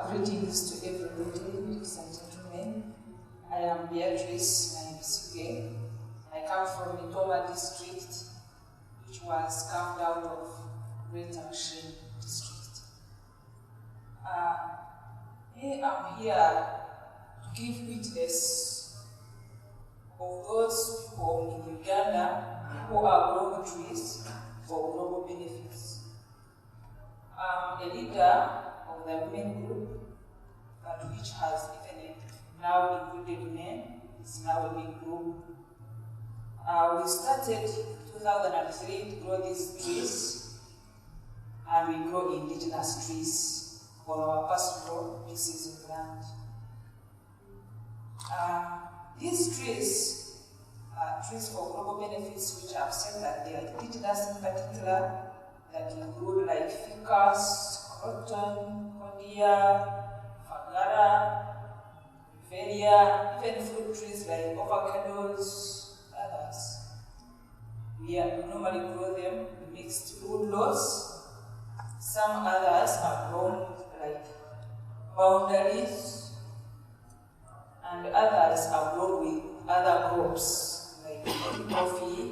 Greetings to everybody, ladies and gentlemen. I am Beatrice Ahimbisibwe. I come from Mitoma district, which was carved out of Greater Bushenyi district. I'm here to give witness of those people in Uganda who are growing trees for global benefits. I'm a leader of the women group, which has even now included men. It's now a big group. We started in 2003 to grow these trees, and we grow indigenous trees on our pastoral pieces of land. These trees are trees for global benefits, which I've said that they are indigenous in particular, that include like ficus, croton, cordia, fagara, Veria, even fruit trees like avocados, others. We normally grow them in mixed wood lots. Some others are grown like boundaries, and others are grown with other crops like coffee,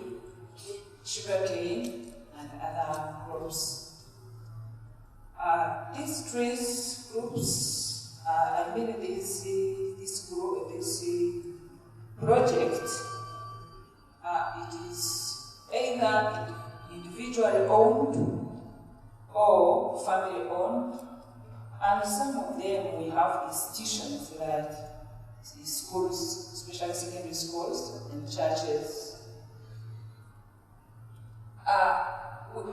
sugarcane, and other crops. These trees groups, I mean this project, it is either individually owned or family owned, and some of them we have institutions like schools, especially secondary schools and churches.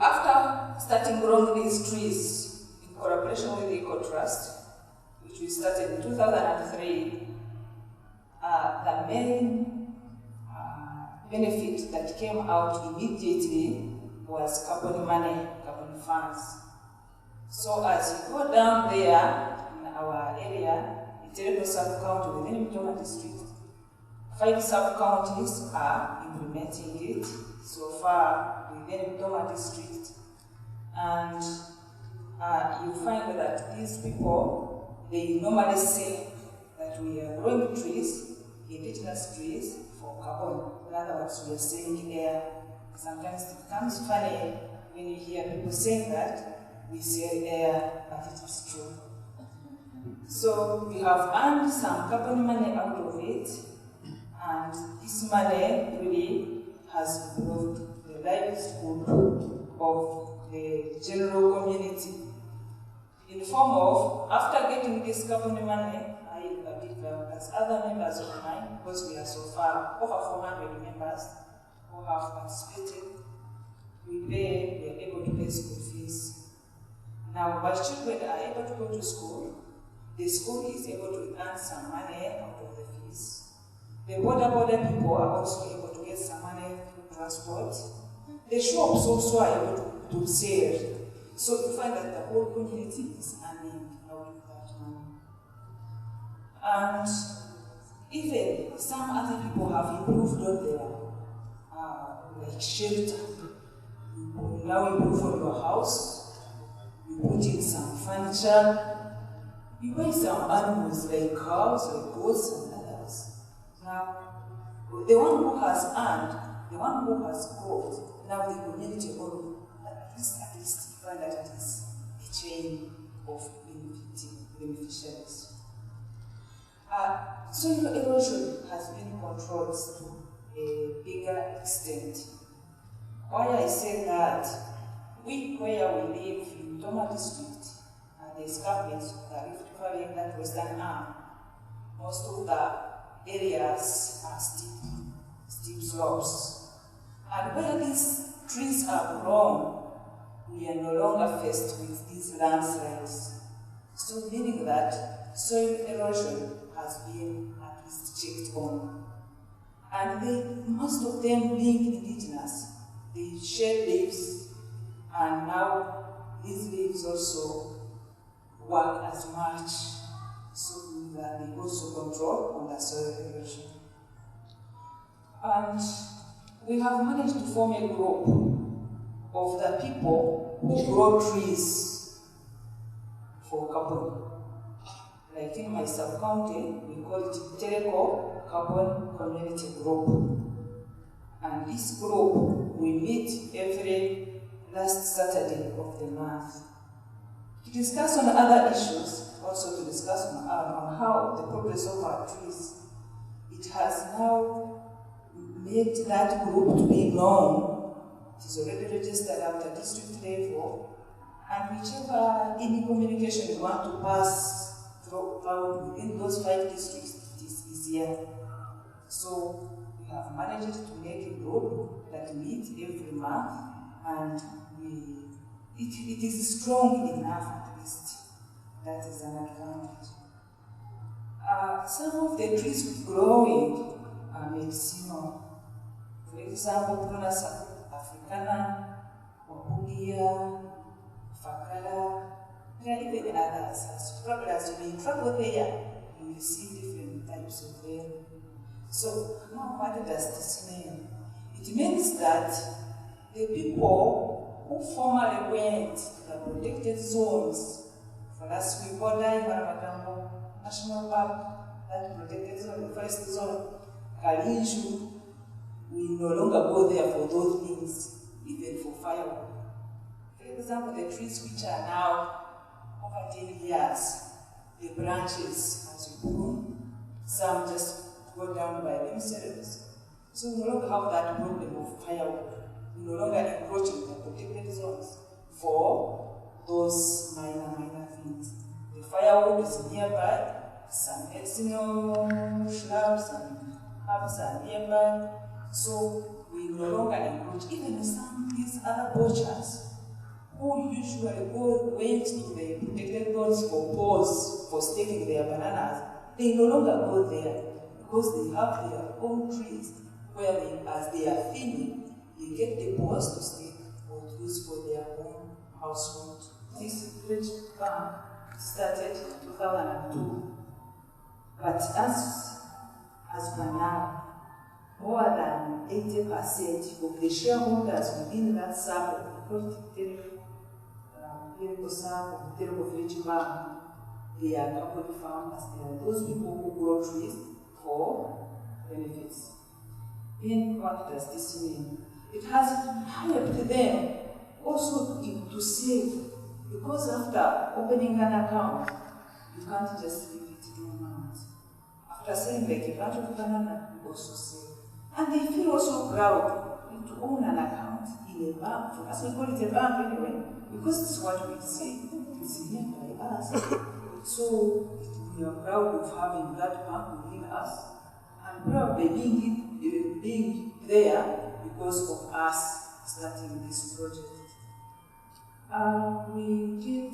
After starting growing these trees in collaboration with ECOTRUST, which we started in 2003, the main benefit that came out immediately was carbon money, carbon funds. So as you go down there in our area, Bitereko sub-county within Mitoma district, 5 sub-counties are implementing it so far within Mitoma district, and you find that these people, they normally say that we are growing trees, indigenous trees, for carbon. In other words, we are saving air. Sometimes it becomes funny when you hear people saying that we save air, but it is true. So we have earned some carbon money out of it, and this money really has improved the livelihood of the general community. In the form of, after getting this carbon money, as other members of mine, because we are so far over 400 members who have participated, we are able to pay school fees. Now, my children are able to go to school. The school is able to earn some money out of the fees. The border people are also able to get some money through transport. The shops also are able to sell. So you find that the whole community is earning out of that money. And even some other people have improved on their like shelter. You now improve on your house, you put in some furniture, you buy some animals like cows, like goats, and others. Now, the one who has earned, the one who has got, now the community all, at least you find that it is a chain of beneficiaries. Soil erosion has been controlled to a bigger extent. Why I say that, we where we live in Mitoma district, and the escarpments of the Rift Valley and that western arm, most of the areas are steep slopes. And where these trees are grown, we are no longer faced with these landslides. So meaning that soil erosion has been at least checked on. And most of them being indigenous, they shed leaves, and now these leaves also work as mulch, so that they also control on the soil erosion. And we have managed to form a group of the people who grow trees for carbon. Like in my sub-county, we call it Bitereko Carbon Community Group. And this group, we meet every last Saturday of the month to discuss on other issues, also to discuss on how the progress of our trees. It has now made that group to be known. It is already registered at the district level, and whichever any communication we want to pass through within those 5 districts, it is easier. So we have managed to make a group that meets every month, and it is strong enough at least. That is an advantage. Some of the trees growing are medicinal. For example, Prunus africana, Wabugia, Fakala, there are even others. As you may travel there, you will see different types of them. So, now what does this mean? It means that the people who formerly went to the protected zones, for us we call Maramatambo National Park, that protected zone, the forest zone, Kalinju, we no longer go there for those things, even for firewood. For example, the trees which are now over 10 years, the branches, as you know, some just go down by themselves. So we no longer have that problem of firewood. We no longer encroach in the protected zones for those minor things. The firewood is nearby, some medicinal shrubs and herbs are nearby, so we no longer encroach. Even some of these other poachers who usually went to the protected zones for poles, for staking their bananas, they no longer go there because they have their own trees where they, as they are thinning, they get the poles to stake or to use for their own household. This village farm started in 2002, but as per now, more than 80% of the shareholders within that circle, Bitereko village farm, they are couple farmers. They are those people who grow trees for benefits. Then what does this mean? It has helped them also to save, because after opening an account, you can't just leave it dormant. After selling like a bunch of banana, you also save. And they feel also proud to own an account in a bank. For us, we call it a bank anyway, because it's what we say. It's here by us. So we are proud of having that bank within us, and proud of being there because of us starting this project. We did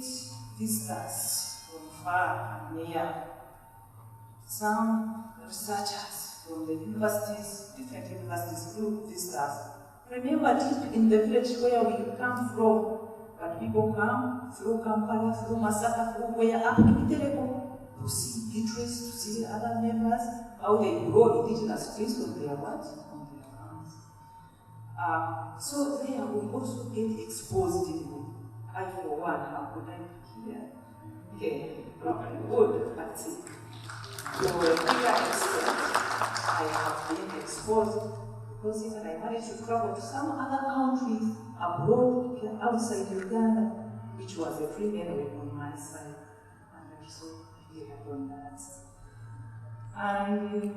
visitors from far and near. Some researchers from the universities, different universities, flew visitors. Remember, deep in the village where we come from, but people come through Kampala, through Masaka, through where up to Bitereko to see Beatrice, to see other members, how they grow indigenous trees on their what? On their farms. So there we also get exposed to them. I, for one, how could I be here? Okay, probably would, but to a bigger extent, I have been exposed because even I managed to travel to some other countries abroad, outside Uganda, which was a free anyway on my side. And I'm so happy on that. And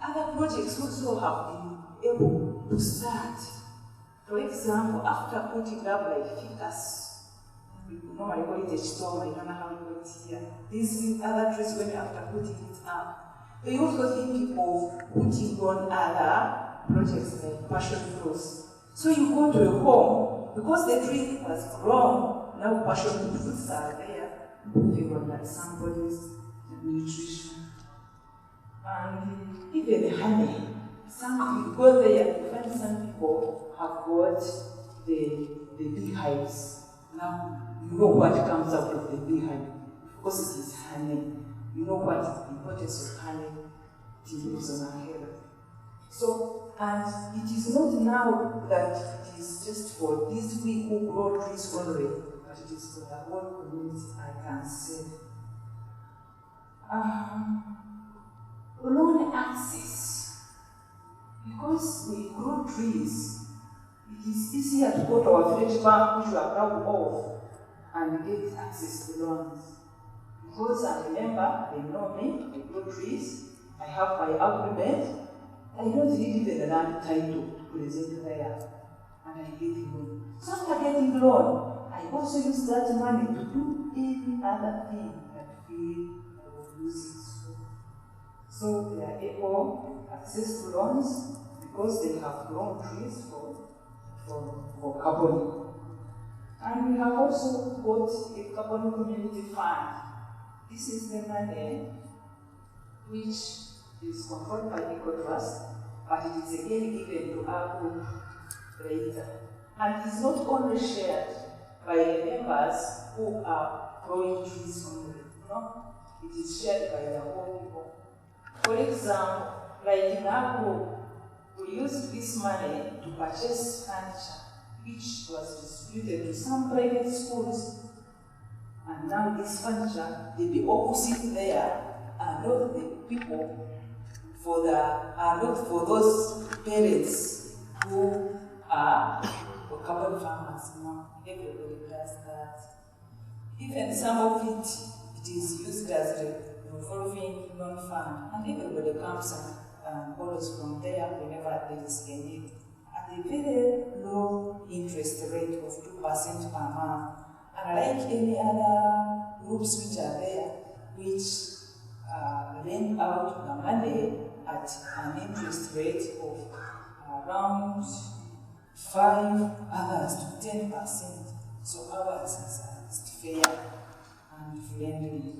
other projects also have been able to start. For example, after putting up like ficus, we normally call it a storm, I don't know how you call it here. These other trees, when after putting it up, they also think of putting on other projects like passion fruits. So you go to a home, because the tree was grown, now passion fruits are there, moving on like somebody's nutrition. And even honey, some you go there, you find some people have got the beehives. Now you know what comes out of the beehive. Of course it is honey. You know what the importance of honey is on our health. So, and it is not now that it is just for these people who grow trees only, but it is for the whole community I can say. Loan access. Because we grow trees, it is easier to go to our village bank, which we are proud of, and get access to loans. Because I remember, they know me, I grow trees, I have my agreement, I don't need even a land title to present there, and I get a loan. So after getting loan, I also use that money to do any other thing that feel I will use it. So they are able to access to loans because they have grown trees for carbon. And we have also got a carbon community fund. This is the money which is controlled by ECOTRUST, but it is again given to our group later. And it is not only shared by the members who are growing trees only, no? It is shared by the whole people. For example, like in our group, we used this money to purchase furniture, which was distributed to some private schools. And now this furniture, the people who sit there are not the people are not for those parents who are carbon farmers. No, everybody does that. Even some of it is used as a revolving loan fund, and everybody comes and borrows from there whenever there is a need, at a very low interest rate of 2% per month. And like any other groups which are there, which lend out the money at an interest rate of around 5 others to 10%. So ours is fair and friendly.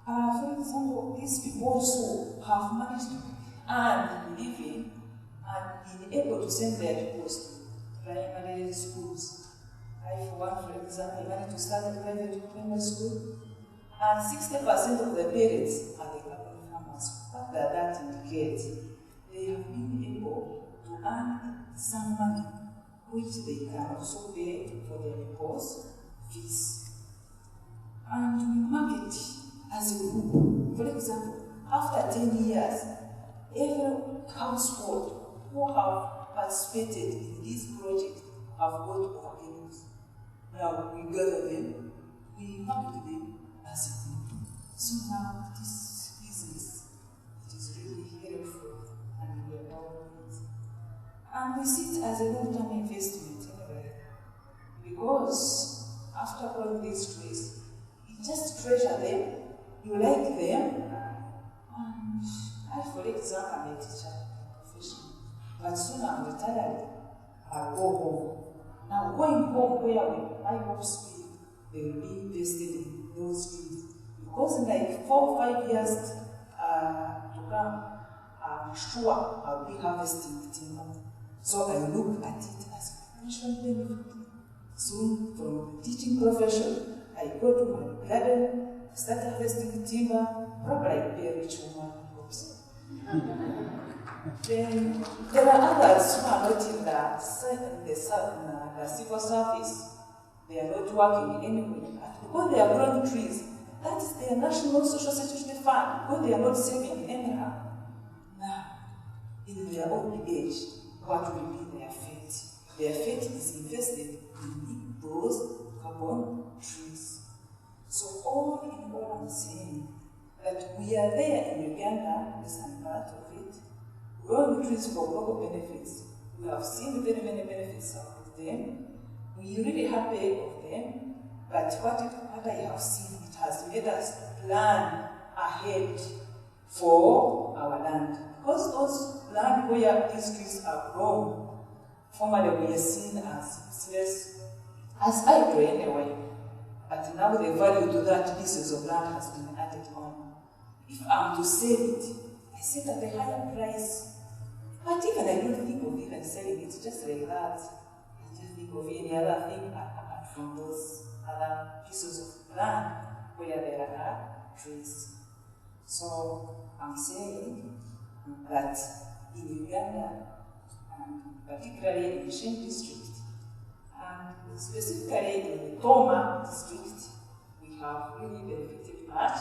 For example, these people also have managed to earn a living and been able to send their pupils to primary schools. I, for one, for example, managed to start a private primary school, and 60% of the parents are the carbon farmers. What does that indicate? They have been able to earn some money, which they can also pay for their pupils' fees. And we market as a group. For example, after 10 years, every household who have participated in this project have got volcanoes. Now we gather them, we market them as a group. So now this business, it is really helpful and we are proud of it. And we see it as a long-term investment anyway, because after all these trees, you just treasure them, you like them, and I, for example, I'm a teacher professional, but soon I'm retiring, I'll go home. Now going home where my hopes be, they will be invested in those trees. Because in like 4 or 5 years to come, I'm sure I'll be harvesting timber. So I look at it as a professional benefit. Soon, from the teaching profession, I go to my garden, start harvesting timber, probably I'll be a rich woman, hopes. Then there are others who are not in the civil service. They are not working anywhere. Because they are growing trees, that is their national social security fund, because they are not saving anyhow. Now, in their old age, what will be their fate? Their fate is invested in those carbon trees. So all in all, I'm saying that we are there in Uganda, this is part of it, growing trees for local benefits. We have seen very many benefits of them. We really happy of them, but what I have seen, it has made us plan ahead for our land. Because those land where these trees are grown, formerly we are seen as useless, as idle anyway. But now the value to that pieces of land has been added on. If I'm to sell it, I sell at a higher price. But even I don't think of even selling it just like that. I just think of any other thing apart from those other pieces of land where there are trees. So I'm saying that in Uganda, and particularly in Bushenyi district, and specifically in the Toma district, we have really benefited much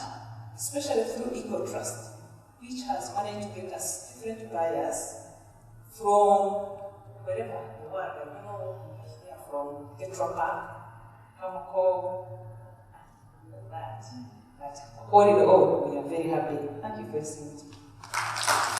especially through ECOTRUST, which has managed to get us different buyers from wherever in the world. I don't know, they are from Tetra Camco, that. But all in all, we are very happy. Thank you for listening.